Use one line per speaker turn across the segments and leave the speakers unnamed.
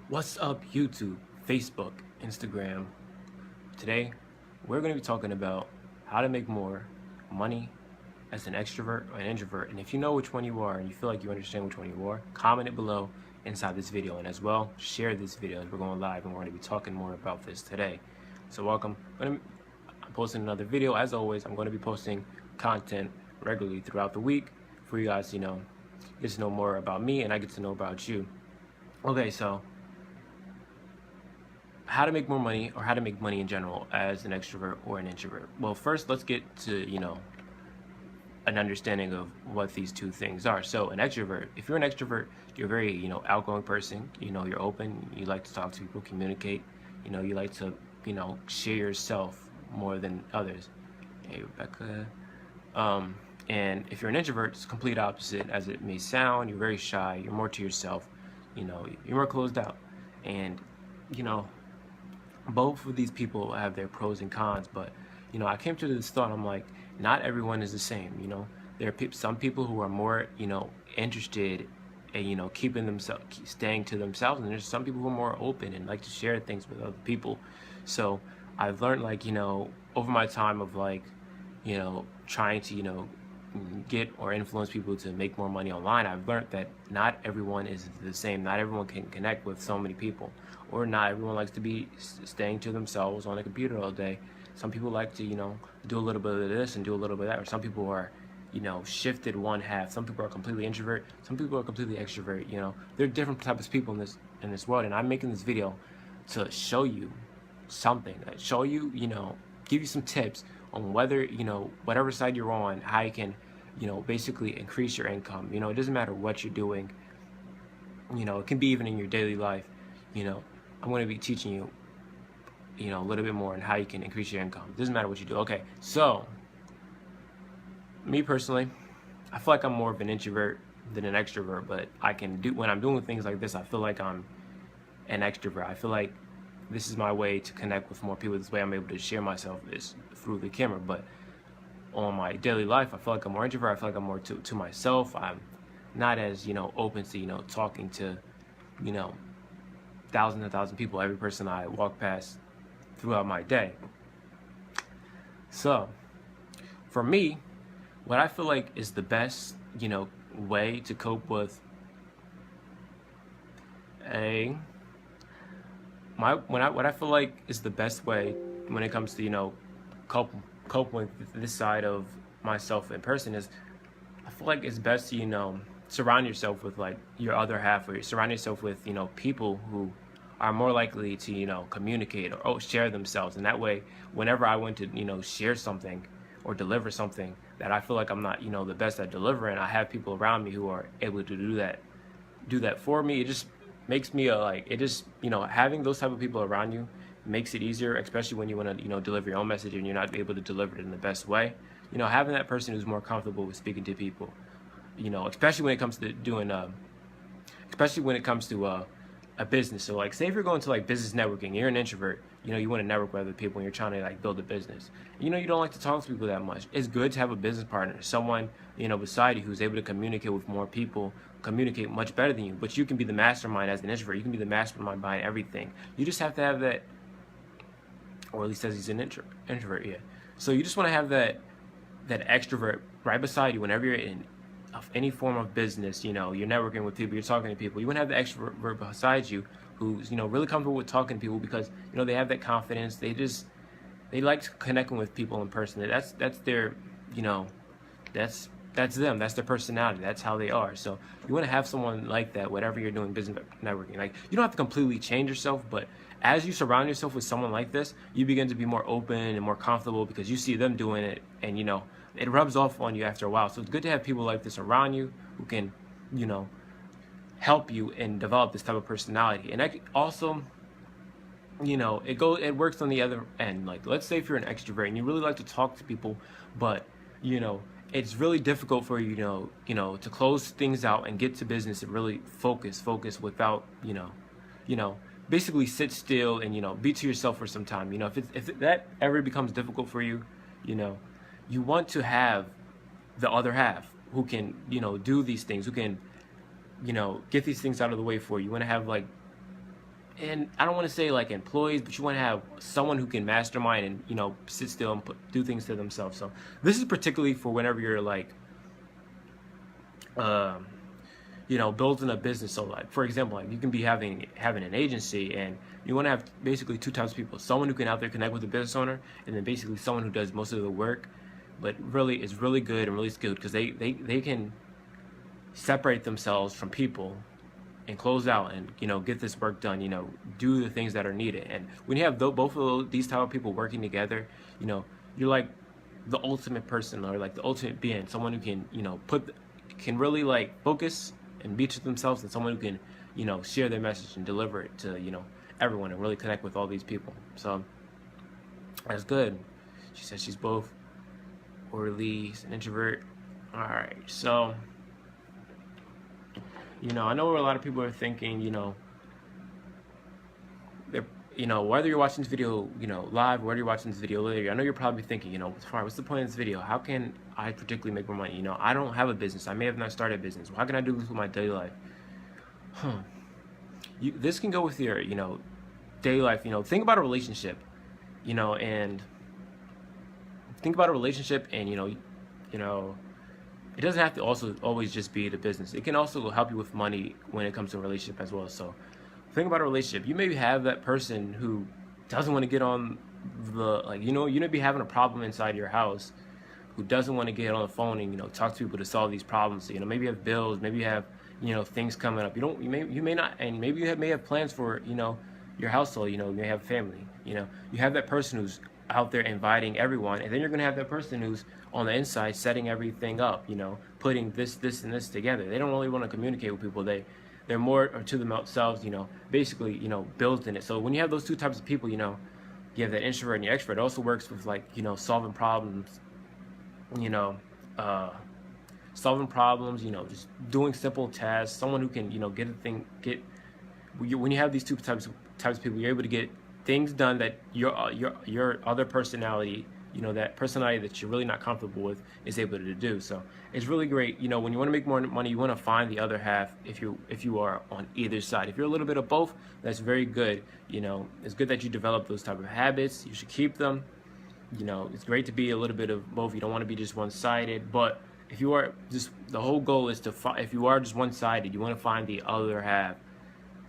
What's up, YouTube, Facebook, Instagram? Today, we're going to be talking about how to make more money as an extrovert or an introvert. And if you know which one you are and you feel like you understand which one you are, comment it below inside this video. And as well, share this video as we're going live and we're going to be talking more about this today. So welcome. I'm posting another video. As always, I'm going to be posting content regularly throughout the week for you guys, get to know more about me and I get to know about you. Okay, so how to make more money, or how to make money in general as an extrovert or an introvert. Well, first let's get to an understanding of what these two things are. So an extrovert, if you're an extrovert, you're a very outgoing person. You're open, you like to talk to people, communicate, you like to share yourself more than others. Hey Rebecca. And if you're an introvert, it's complete opposite as it may sound. You're very shy, you're more to yourself, you're more closed out. And both of these people have their pros and cons, but I came to this thought. I'm like, not everyone is the same. There are some people who are more interested in keeping themselves, staying to themselves, and there's some people who are more open and like to share things with other people. So I've learned, over my time of trying to get or influence people to make more money online, I've learned that not everyone is the same. Not everyone can connect with so many people, or not everyone likes to be staying to themselves on a computer all day. Some people like to do a little bit of this and do a little bit of that, or some people are shifted one half. Some people are completely introvert, some people are completely extrovert. There are different types of people in this world, and I'm making this video to show you something, show you, give you some tips on whether whatever side you're on, how you can basically increase your income. It doesn't matter what you're doing. It can be even in your daily life. I'm going to be teaching you a little bit more on how you can increase your income. It doesn't matter what you do. Okay, so me personally, I feel like I'm more of an introvert than an extrovert, but when I'm doing things like this, I feel like I'm an extrovert. I feel like this is my way to connect with more people. This way I'm able to share myself is through the camera. But on my daily life, I feel like I'm more introvert. I feel like I'm more to myself. I'm not as open to talking to thousands and thousands of people, every person I walk past throughout my day. So for me, what I feel like is the best way to cope with what I feel like is the best way when it comes to cope with this side of myself in person is, I feel like it's best to surround yourself with your other half, or you surround yourself with people who are more likely to communicate or share themselves. And that way, whenever I want to share something or deliver something that I feel like I'm not the best at delivering, I have people around me who are able to do that for me. It just makes me having those type of people around you makes it easier, especially when you want to deliver your own message and you're not able to deliver it in the best way. Having that person who's more comfortable with speaking to people, especially when it comes to doing a business. So say if you're going to business networking, you're an introvert, you want to network with other people and you're trying to build a business. You don't like to talk to people that much. It's good to have a business partner, someone beside you who's able to communicate with more people, communicate much better than you. But you can be the mastermind as an introvert. You can be the mastermind behind everything. You just have to have that, or at least says he's an introvert, yeah. So you just want to have that extrovert right beside you whenever you're in any form of business. You're networking with people, you're talking to people. You want to have the extrovert beside you who's really comfortable with talking to people, because they have that confidence. They like connecting with people in person. That's their that's them. That's their personality. That's how they are. So you want to have someone like that whenever you're doing business networking. You don't have to completely change yourself, but as you surround yourself with someone like this, you begin to be more open and more comfortable because you see them doing it, and it rubs off on you after a while. So it's good to have people like this around you who can help you and develop this type of personality. And also it works on the other end. Let's say if you're an extrovert and you really like to talk to people, but it's really difficult for you to close things out and get to business and really focus without basically sit still and be to yourself for some time. If that ever becomes difficult for you, you want to have the other half who can do these things, who can get these things out of the way for you. You want to have and I don't want to say like employees, but you want to have someone who can mastermind and, you know, sit still and do things to themselves. So this is particularly for whenever you're like, you know, building a business. So like, for example, like you can be having an agency, and you want to have basically two types of people: someone who can out there connect with the business owner, and then basically someone who does most of the work, but really is really good and really skilled, because they can separate themselves from people and close out and, you know, get this work done, you know, do the things that are needed. And when you have both of these type of people working together, you know, you're like the ultimate person, or like the ultimate being, someone who can, you know, can really like focus and be to themselves, and someone who can, you know, share their message and deliver it to, you know, everyone, and really connect with all these people. So that's good. She says she's both orderly and introvert. All right, so, you know, I know where a lot of people are thinking, you know, whether you're watching this video, you know, live, or whether you're watching this video later, I know you're probably thinking, you know, what's the point of this video? How can I particularly make more money? You know, I don't have a business. I may have not started a business. How can I do this with my daily life? This can go with your, you know, daily life. You know, think about a relationship, you know, and think about a relationship, and, you know, it doesn't have to also always just be the business. It can also help you with money when it comes to a relationship as well. So think about a relationship. You maybe have that person who doesn't want to get on the, like, you know, you may be having a problem inside your house, who doesn't want to get on the phone and, you know, talk to people to solve these problems. So, you know, maybe you have bills, maybe you have, you know, things coming up. You may not, and maybe you may have plans for, you know, your household. You know, you may have family. You know, you have that person who's out there inviting everyone, and then you're going to have that person who's on the inside setting everything up, you know, putting this and this together. They don't really want to communicate with people. They're more to themselves, you know, basically, you know, built in it. So when you have those two types of people, you know, you have that introvert and the extrovert. It also works with, like, you know, solving problems, you know, you know, just doing simple tasks. Someone who can, you know, when you have these two types of people, you're able to get things done that your other personality, you know, that personality that you're really not comfortable with, is able to do. So it's really great. You know, when you want to make more money, you want to find the other half if you are on either side. If you're a little bit of both, that's very good. You know, it's good that you develop those type of habits. You should keep them. You know, it's great to be a little bit of both. You don't want to be just one-sided, but if you are just, the whole goal is if you are just one-sided, you want to find the other half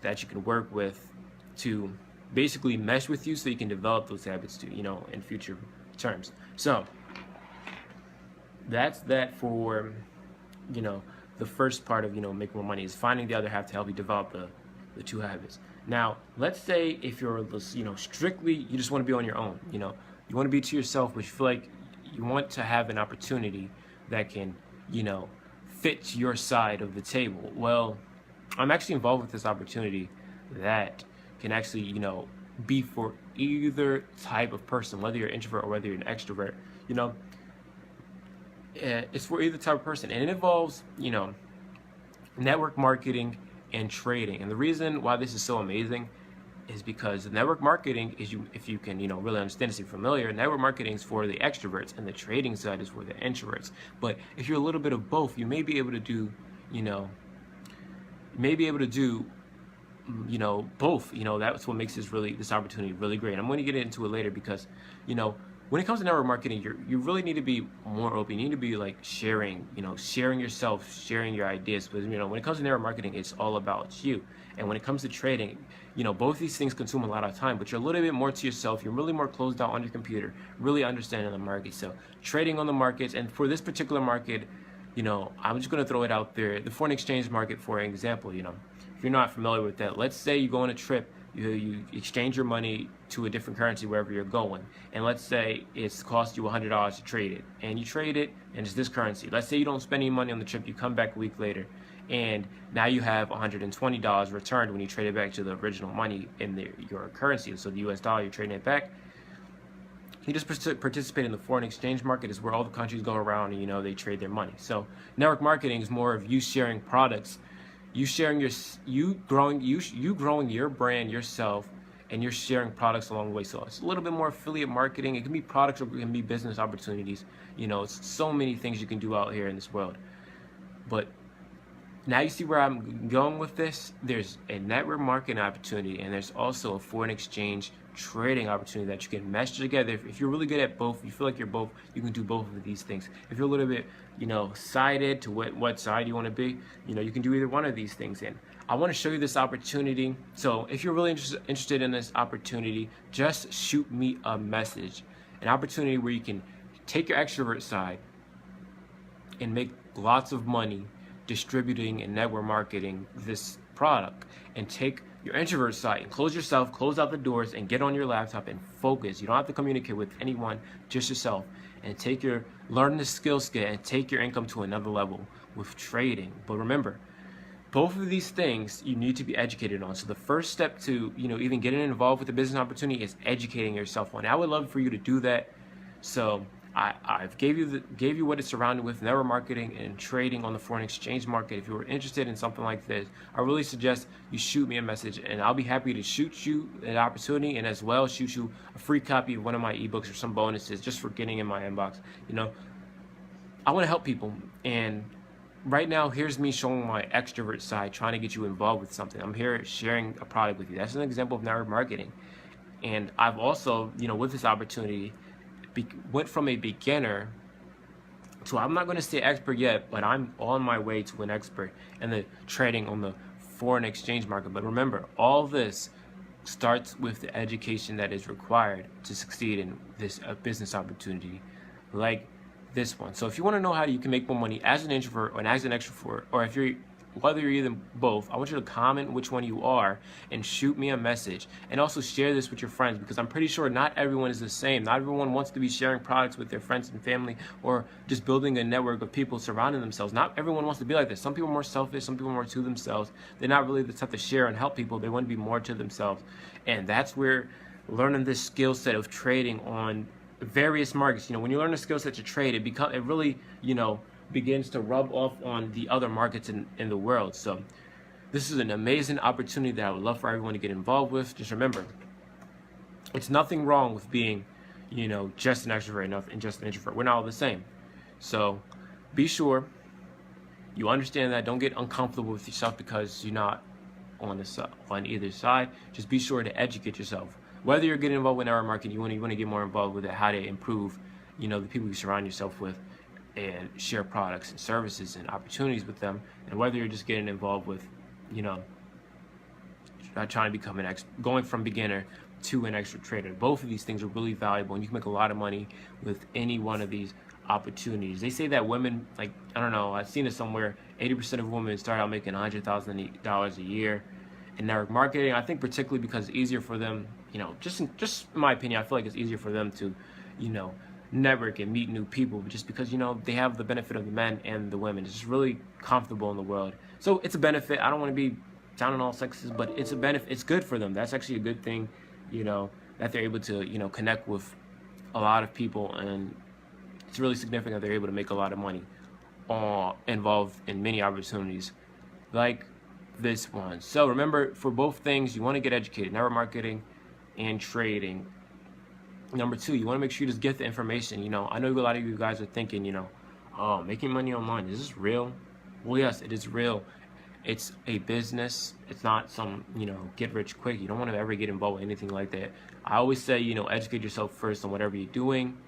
that you can work with to basically mesh with you, so you can develop those habits too, you know, in future terms. So that's that for, you know, the first part of, you know, making more money, is finding the other half to help you develop the two habits. Now, let's say if you're, you know, strictly, you just want to be on your own, you know, you want to be to yourself, but you feel like you want to have an opportunity that can, you know, fit your side of the table. Well, I'm actually involved with this opportunity that can actually, you know, be for either type of person, whether you're an introvert or whether you're an extrovert. You know, it's for either type of person, and it involves, you know, network marketing and trading. And the reason why this is so amazing is because network marketing is, if you can, you know, really understand this, you're familiar, network marketing is for the extroverts, and the trading side is for the introverts. But if you're a little bit of both, you may be able to do, you know, you know, both. You know, that's what makes this opportunity really great. I'm going to get into it later, because, you know, when it comes to network marketing, you really need to be more open. You need to be like sharing, you know, sharing yourself, sharing your ideas. Because, you know, when it comes to network marketing, it's all about you. And when it comes to trading, you know, both these things consume a lot of time, but you're a little bit more to yourself. You're really more closed out on your computer, really understanding the market. So trading on the markets, and for this particular market, you know, I'm just going to throw it out there. The foreign exchange market, for example, you know, if you're not familiar with that, let's say you go on a trip, you exchange your money to a different currency wherever you're going, and let's say it's cost you $100 to trade it, and you trade it, and it's this currency. Let's say you don't spend any money on the trip, you come back a week later, and now you have $120 returned when you trade it back to the original money in your currency. So the US dollar, you're trading it back. You just participate in the foreign exchange market, is where all the countries go around and, you know, they trade their money. So network marketing is more of you sharing products, you growing your brand yourself, and you're sharing products along the way. So it's a little bit more affiliate marketing. It can be products, or it can be business opportunities. You know, it's so many things you can do out here in this world. But Now you see where I'm going with this? There's a network marketing opportunity, and there's also a foreign exchange trading opportunity that you can mesh together. If you're really good at both, you feel like you're both, you can do both of these things. If you're a little bit, sided to what side you want to be, you can do either one of these things. And I want to show you this opportunity. So if you're really interested in this opportunity, just shoot me a message. An opportunity where you can take your extrovert side and make lots of money distributing and network marketing this product, and take your introvert side and close out the doors and get on your laptop and focus. You don't have to communicate with anyone, just yourself, and learn the skill set and take your income to another level with trading. But remember, both of these things you need to be educated on. So the first step to even getting involved with the business opportunity is educating yourself on it. I would love for you to do that. So I've gave you what it's surrounded with, network marketing and trading on the foreign exchange market. If you were interested in something like this, I really suggest you shoot me a message, and I'll be happy to shoot you an opportunity, and as well shoot you a free copy of one of my ebooks or some bonuses just for getting in my inbox. I want to help people, and right now here's me showing my extrovert side, trying to get you involved with something. I'm here sharing a product with you. That's an example of network marketing. And I've also, with this opportunity, went from a beginner to, I'm not going to say expert yet, but I'm on my way to an expert in the trading on the foreign exchange market. But remember, all this starts with the education that is required to succeed in this business opportunity like this one. So if you want to know how you can make more money as an introvert or as an extrovert, or whether you're either both, I want you to comment which one you are and shoot me a message, and also share this with your friends, because I'm pretty sure not everyone is the same. Not everyone wants to be sharing products with their friends and family, or just building a network of people surrounding themselves. Not everyone wants to be like this. Some people are more selfish, some people are more to themselves. They're not really the type to share and help people. They want to be more to themselves. And that's where learning this skill set of trading on various markets, when you learn a skill set to trade, it really, begins to rub off on the other markets in the world. So this is an amazing opportunity that I would love for everyone to get involved with. Just remember, it's nothing wrong with being, just an extrovert and just an introvert. We're not all the same. So be sure you understand that. Don't get uncomfortable with yourself because you're not on either side. Just be sure to educate yourself. Whether you're getting involved with network marketing, you want to get more involved with it, how to improve, the people you surround yourself with, and share products and services and opportunities with them. And whether you're just getting involved with, trying to become going from beginner to an expert trader, both of these things are really valuable, and you can make a lot of money with any one of these opportunities. They say that women, I don't know, I've seen it somewhere, 80% of women start out making $100,000 a year in network marketing. I think particularly because it's easier for them, just in my opinion, I feel like it's easier for them to, network and meet new people, just because they have the benefit of the men and the women. It's just really comfortable in the world. So it's a benefit. I don't want to be down on all sexes, but it's a benefit. It's good for them. That's actually a good thing, that they're able to connect with a lot of people, and it's really significant that they're able to make a lot of money involved in many opportunities like this one. So remember, for both things, you want to get educated, network marketing and trading. Number two, you want to make sure you just get the information. I know a lot of you guys are thinking, oh, making money online, is this real? Well, yes, it is real. It's a business. It's not some, get rich quick. You don't want to ever get involved with anything like that. I always say, educate yourself first on whatever you're doing.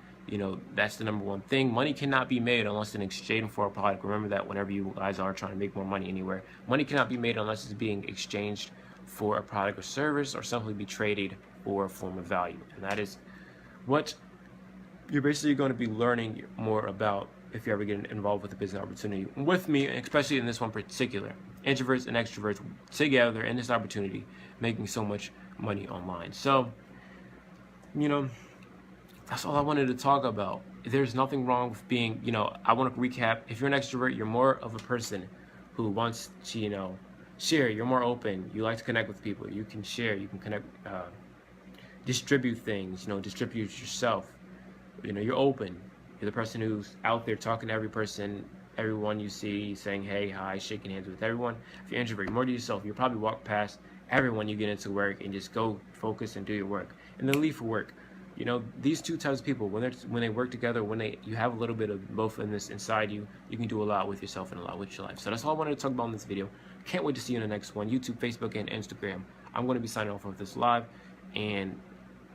That's the number one thing. Money cannot be made unless it's exchanged for a product. Remember that whenever you guys are trying to make more money anywhere. Money cannot be made unless it's being exchanged for a product or service, or simply be traded for a form of value. And that is what you're basically going to be learning more about if you ever get involved with a business opportunity with me, especially in this one particular. Introverts and extroverts together in this opportunity, making so much money online. So, that's all I wanted to talk about. There's nothing wrong with being, I want to recap. If you're an extrovert, you're more of a person who wants to, share. You're more open. You like to connect with people. You can share. You can connect, distribute things, distribute yourself. You're open. You're the person who's out there talking to everyone you see, saying hey, hi, shaking hands with everyone. If you're introvert, you're more to yourself. You'll probably walk past everyone you get into work and just go focus and do your work, and then leave for work. You know, these two types of people, when they work together, you have a little bit of both in this inside you, you can do a lot with yourself and a lot with your life. So that's all I wanted to talk about in this video. Can't wait to see you in the next one. YouTube, Facebook, and Instagram. I'm going to be signing off of this live, and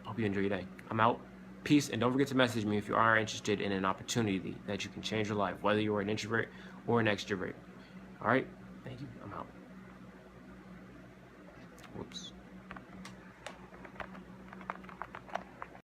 hope you enjoy your day. I'm out. Peace, and don't forget to message me if you are interested in an opportunity that you can change your life, whether you're an introvert or an extrovert. All right? Thank you. I'm out. Whoops.